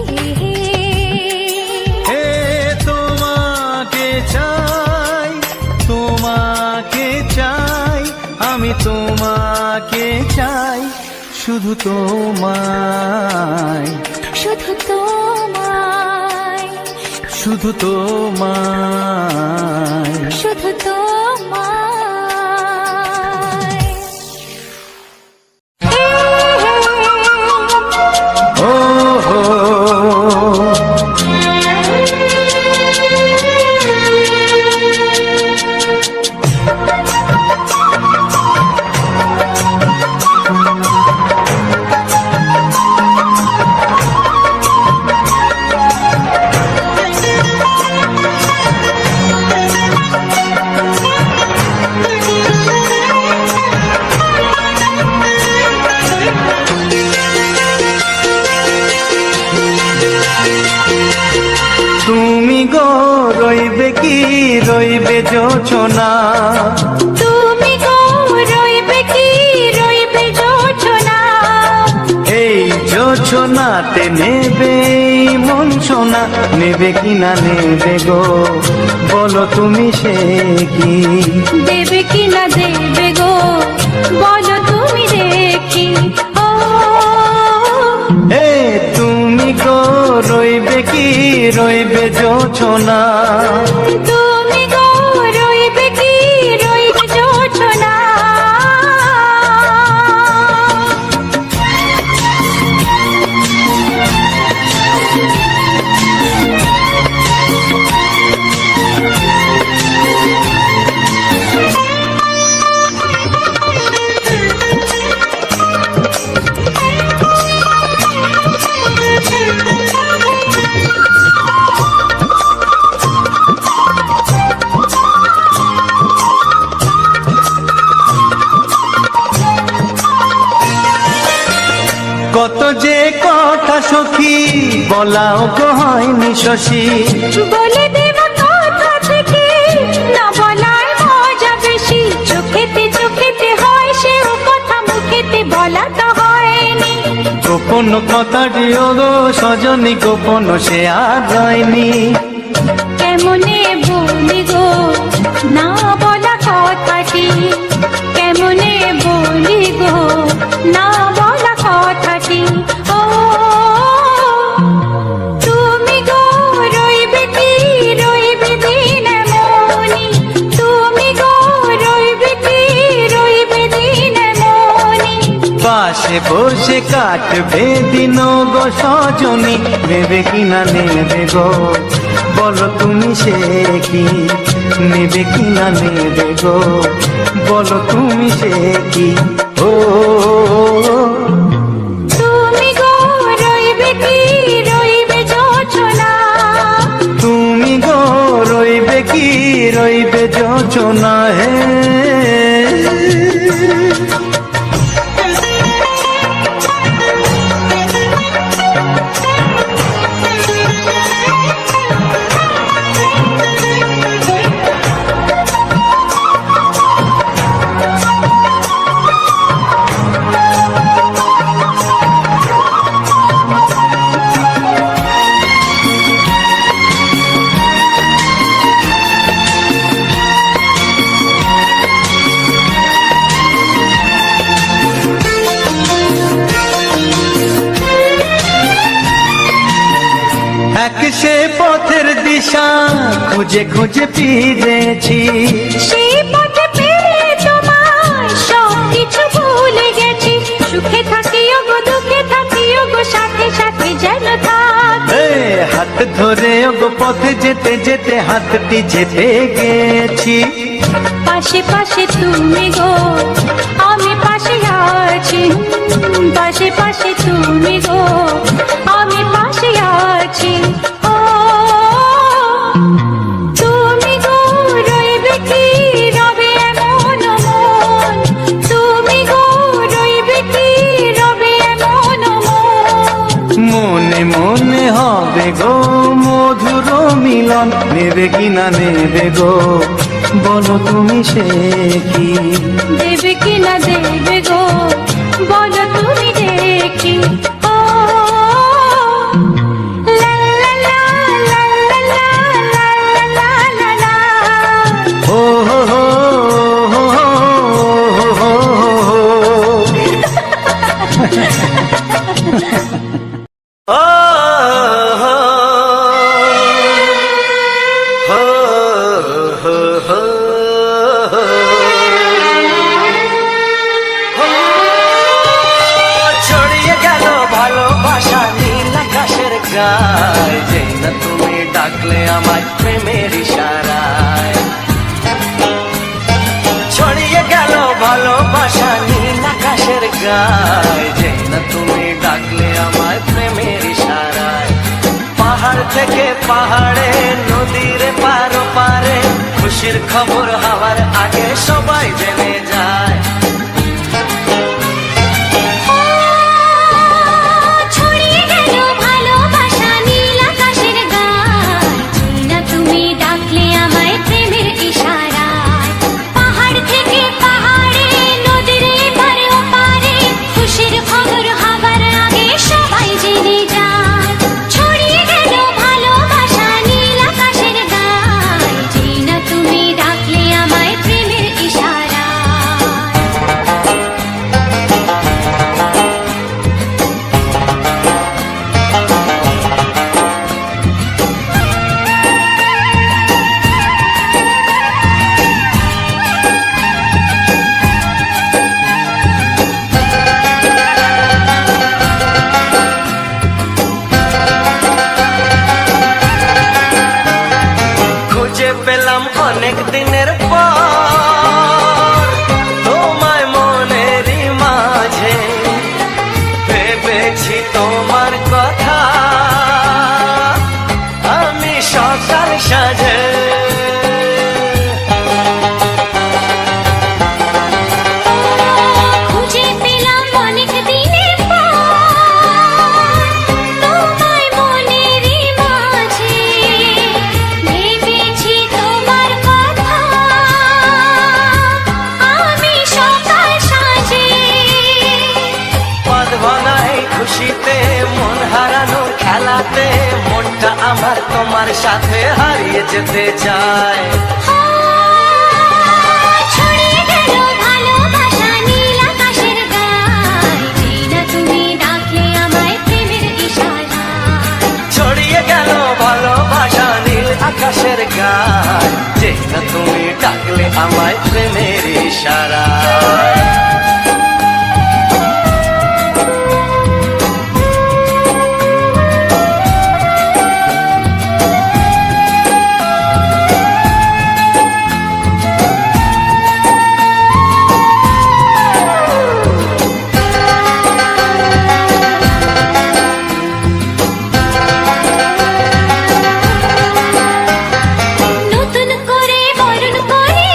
হে তোমাকে চাই, তোমাকে চাই, আমি তোমাকে চাই, শুধু তোমায়, শুধু তোমায়, শুধু তোমায়। শুধু তোমায়। ও হো তুমি গো রইবে কি, রইবে যোচনা, তুমি গো রইবে কি, রইবে যোচনা, এই যোচনাতে নেবে মন সজনা নেবে কি না নেবে গো, বলো তুমি সে কি? দেবে কি না দেবে গো, বলো তুমি দেখি। ও এ তুমি গো রইবে কি রইবে জোছনা, তুমি গো রইবে কি রইবে জোছনা। কত যে কথা সখী বলাও গো হয়নি শশী, বলে দেব কথা থেকে না বলার মজা বেশি। চোখেতে চোখেতে হয় সেও কথা, মুখেতে বলা তো হয়নি। গোপন কথাটি ও গো সজনী গোপন সে আর হয়নি। কেমনে বলি গো না বলা কথাটি, কেমনে বলি গো না বলা কথাটি। ও তুমি গো রইবে কি রইবে দিন মনি, তুমি গো রইবে কি রইবে দিন মনি। পাশে বসে কাটবে দিন গো সজনী নেবে কি না নেবে গো, বলো তুমি সে কি? নেবে কি না নেবে গো, বলো তুমি সে কি? ও তুমি গো রইবে কি রইবে জোছনা, তুমি গো রইবে কি রইবে যোচনা। হে এক সে পথের দিশা খুঁজে খুঁজে ফিরেছি, সেই পথে পেলে তোমায় সব কিছু ভুলে গেছি। সুখে থাকিও গো দুঃখে থাকিও গো, সাথে সাথে যেন থাক। এ হাত ধরে গো পথে যেতে যেতে হাতটি যেতে গেছি। পাশে পাশে তুমি গো আমি পাশে আছি, পাশে পাশে তুমি গো আমি পাশে আছি। ও তুমি গো রইবে কি রবে এমন মন, তুমি গো রইবে কি রবে এমন মন। মনে মনে হবে গো মধুর মিলন, নেবে কি না নেবে গো, বলো তুমি সে কি? দেবে কি না দেবে গো, বলো তুমি দেখি। ও লা লা লা লা লা লা লা লা লা লা। ও হো হো হো হো হো হো। ও হো হো হো হো ছড়িয়ে গেল ভালোবাসা নীল আকাশের গায়, যেই না তুমি ডাকলে আমার প্রেমের ইশারায়। ছড়িয়ে গেল ভালোবাসা নীল আকাশের গায়, যেই না তুমি ডাকলে আমার প্রেমের ইশারায়। পাহাড় থেকে পাহাড়ে নদীর পারো পারে, খুশির খবর হওয়ার আগে সবাই জেনে যায়। ছড়িয়ে গেল ভালোবাসা নীল আকাশের গায়, যেই না তুমি ডাকলে আমায় প্রেমের ইশারায়। পাহাড় থেকে পাহাড়ে নদীর এপারে ওপারে, খুশির খবর হবার আগে সবাই জেনে যায়। ছড়িয়ে গেল মনটা আমার তোমার সাথে হারিয়ে যেতে চায়। ছড়িয়ে গেল ভালোবাসা নীল আকাশের গায়ে, যেই না তুমি ডাকলে আমায় প্রেমের ইশারায়। ছড়িয়ে গেল ভালোবাসা নীল আকাশের গায়, যেই না তুমি ডাকলে আমায় প্রেমের ইশারায়। নতুন করে বরণ করে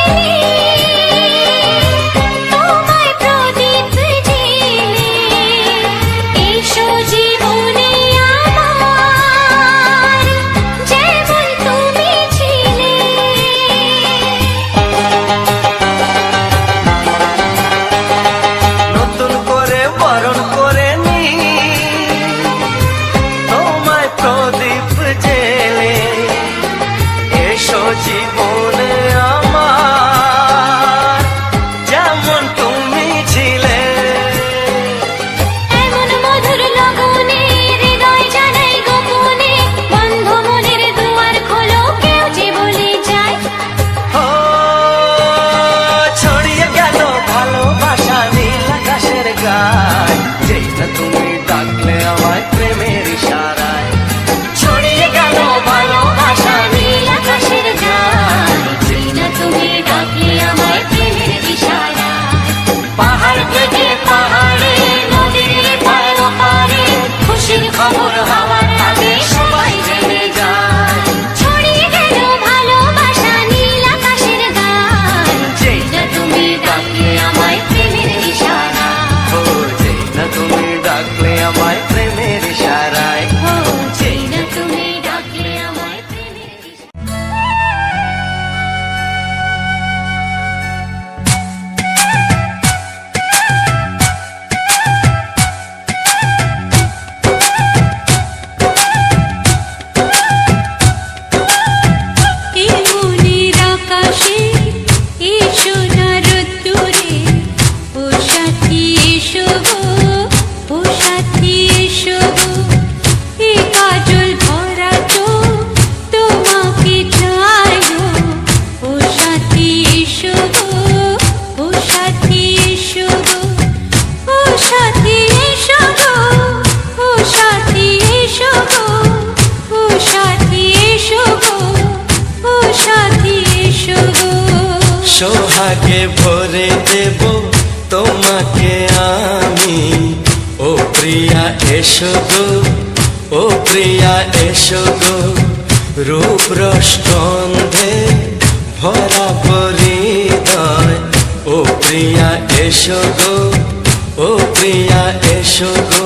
তোমায় প্রদীপ জেলে, এসো জীবনে আমার যেমন তুমি ছিলে। নতুন করে বরণ করে নি তোমায় প্রদীপ জেলে, এসো জীবনে আমার যেমন তুমি ছিলে। এমন মধুর লগনে হৃদয় জানাই গোপনে, বন্ধ মনের দুয়ার খোলো কেউ যে বলে যায়। ও ছড়িয়ে গেল ভালোবাসা নীল আকাশের গায়, যেই না তুমি ডাকলে আমায় প্রেমের ইশারায়। ছড়িয়ে গেল ভালোবাসা নীল আকাশের গায়, যেই না তুমি ডাকলে আমায় প্রেমের ইশারায়। পাহাড় থেকে পাহাড়ে নদীর পার পারে খুশির খবর হওয়ার আগে সবাই জেনে যায়। ছড়িয়ে গেল ভালোবাসা নীল আকাশের গায়ে, যেই না তুমি ডাকলে আমায় প্রেমের ইশারায়। ও যেই না তুমি ডাকলে আমায় প্রেমের ইশারায়। ও যেই না তুমি ডাকলে আমায় প্রেমের ইশারায়। এই মনের আকাশে এসো না রোদ্দুরে, ও সাথী এসো গো, ও সাথী এসো গো। এই কাজল ভরা চোখ তোমাকে চাই গো, ও সাথী এসো গো, ও সাথী এসো গো। ও সাথী এসো গো, ও সাথী এসো গো, ও সাথী এসো গো, ও সাথী এসো গো। সোহাগে ভরে দেব তোমাকে আমি, ও প্রিয়া এসো গো, ও প্রিয়া এসো গো। রূপ রস গন্ধে ভরা হৃদয়, ও প্রিয়া এসো গো, ও প্রিয়া এসো গো।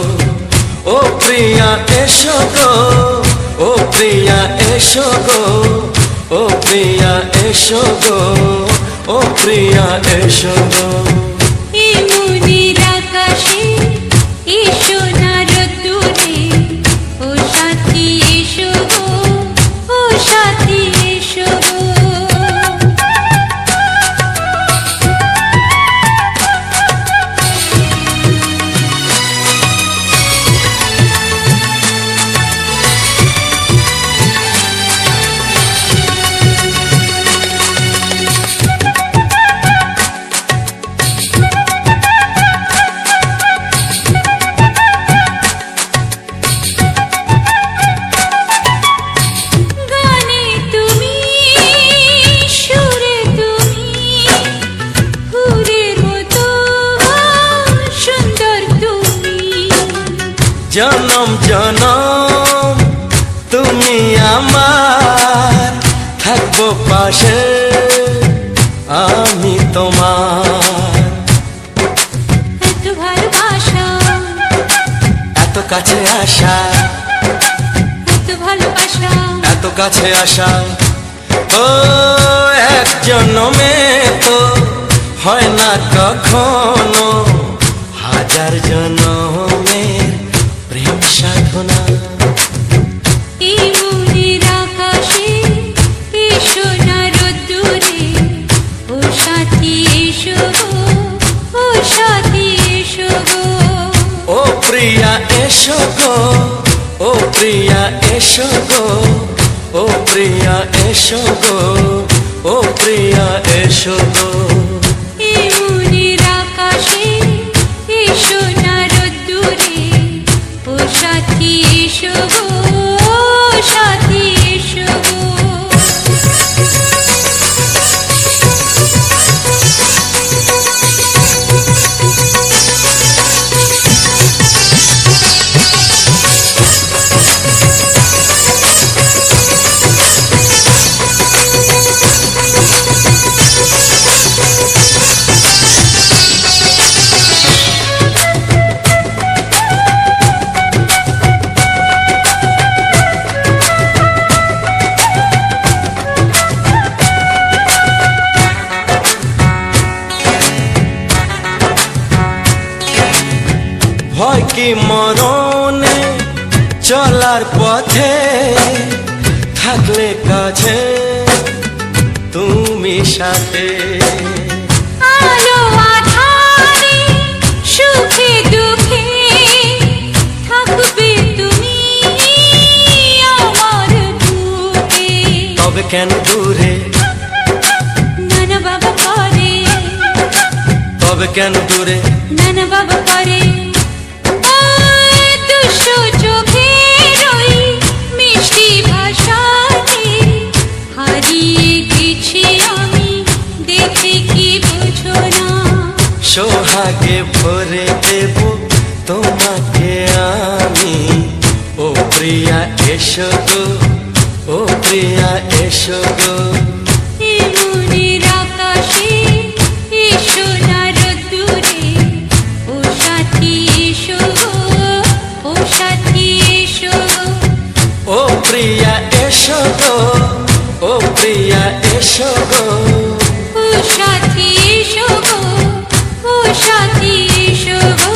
ও প্রিয়া এসো গো, ও প্রিয়া এসো গো, ও প্রিয়া এসো গো, ও প্রিয়া এসো গো। এই মনের আকাশে এসো না রোদ্দুরে, ও সাথী এসো গো, ও সাথী এসো গো। গানে তুমি, সুরে তুমি, ফুলের মতো সুন্দর তুমি। জনম জনম তুমি আমার, থাকবো পাশে আমি তোমার। এত ভালোবাসা, এত কাছে আসা, এত ভালোবাসা, এত কাছে আসা। ও এক জন্মে তো হয় না কখনো, হাজার জন্মের প্রেম সাধনা। এই ও প্রিয়া এসো গো, ও প্রিয়া এসো গো। এই মনের আকাশে এসো না রোদ্দুরে, ও সাথী এসো গো, ও সাথী এসো গো। ভয় কি মরণে চলার পথে, থাকলে কাছে তুমি সাথে। আলো আঁধারে সুখে দুঃখে থাকবে তুমি আমার বুকে। তবে কেন দূরে, নানা বাবা করে, তবে কেন দূরে, নানা বাবা করে। ওই দুষ্টু চোখের ওই মিষ্টি ভাষাতে হারিয়ে গেছি আমি, দেখে কি বুঝো না। সোহাগে ভরে দেব তোমাকে আমি, ও প্রিয়া এসো গো, ও প্রিয়া এসো গো। এই মনের আকাশে এসো না রোদ্দুরে, ও সাথী এসো গো, ও সাথী এসো গো। ও প্রিয়া এসো গো, ও প্রিয়া এসো গো। ও সাথী এসো গো, ও সাথী এসো গো।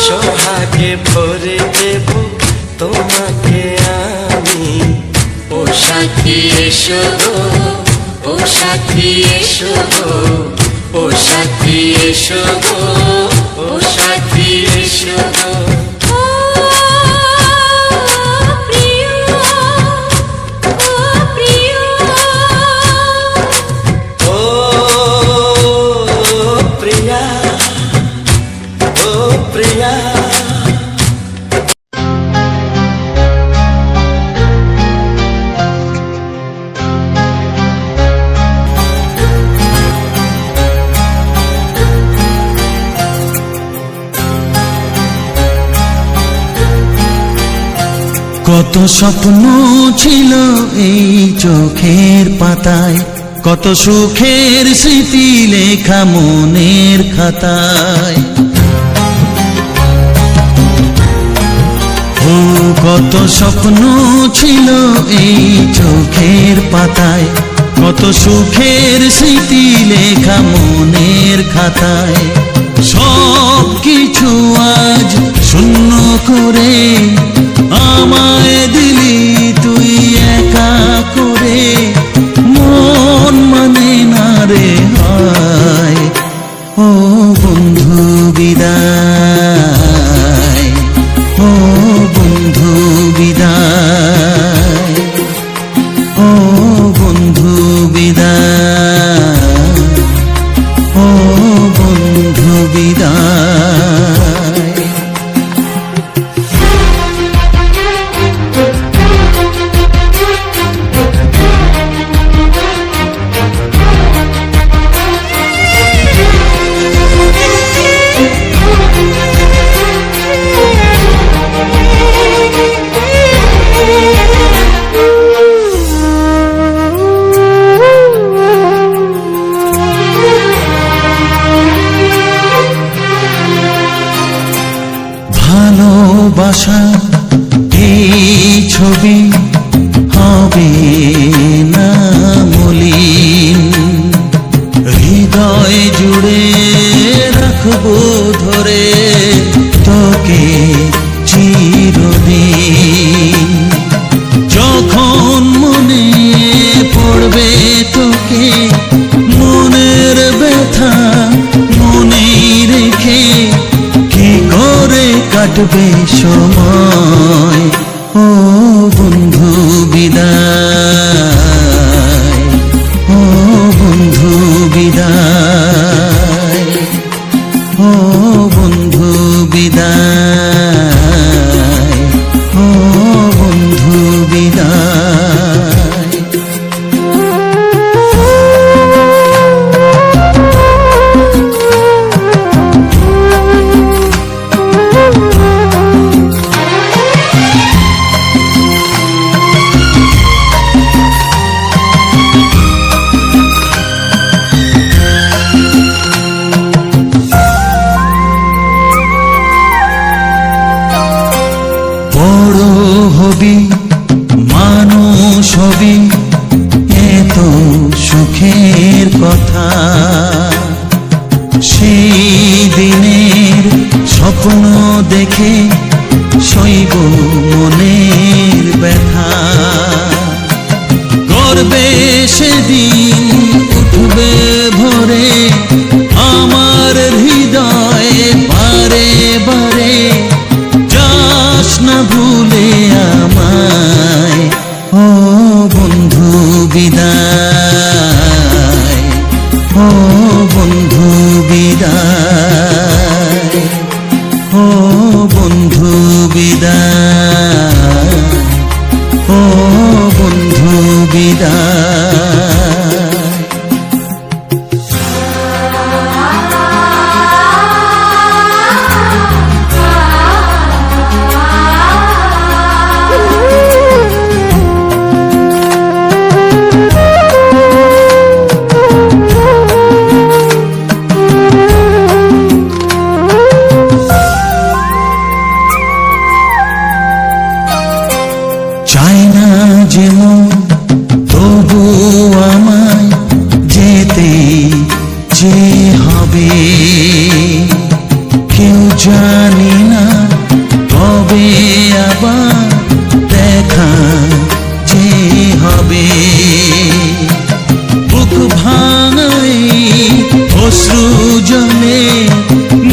সোহাগে ভরে দেব তোমাকে আমি, ও সাথী এসো গো, ও সাথী এসো গো, ও সাথী এসো গো, ও সাথী এসো গো। ও প্রিয়, ও প্রিয়, ও প্রিয়া, ও প্রিয়া। কত স্বপ্ন ছিল এই চোখের পাতায়, কত সুখের স্মৃতি লেখা মনের খাতায়। ও কত স্বপ্ন ছিল এই চোখের পাতায়, কত সুখের স্মৃতি লেখা মনের খাতায়। সব কিছু আজ শূন্য করে আমায় দিলি তুই একা করে, মন মানে না রে হায়। ও বন্ধু বিদায়, ও বন্ধু বিদায়, ও বন্ধু বিদায়, ও বন্ধু বিদায়। ভালোবাসা এই ছবি হবে না মলিন, হৃদয় জুড়ে রাখবো ধরে তোকে চিরদিন। যখন মনে পড়বে তোকে, মনের ব্যথা মনেই রেখে কি করে কাটবে সময়। ও বন্ধু বন্ধু বিদায়, ও বন্ধু বিদায়, ও বন্ধু বিদায়, ও বন্ধু বিদায়। চায় না যেমন তবু আমায় যেতে যে হবে, কেউ জানি না কবে আবার দেখা যে হবে। বুক ভাঙাই অশ্রু জলে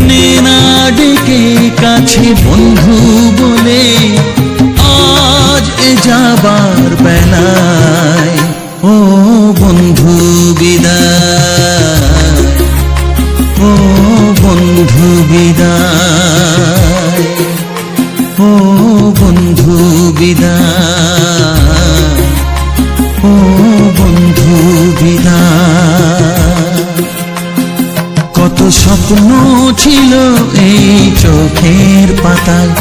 নেনা ডেকে কাছে বন্ধু বলে, আজ এ যাবার বেলায় ও বন্ধু বিদায়, ও বন্ধু বিদায়, ও বন্ধু বিদায়, ও বন্ধু বিদায়। কত স্বপ্ন ছিল এই চোখের পাতায়,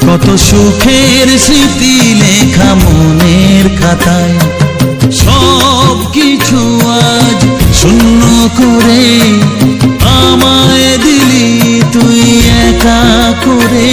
কত সুখের স্মৃতি লেখা মনের খাতায়, সব কিছু আজ শূন্য করে আমায় দিলি তুই একা করে।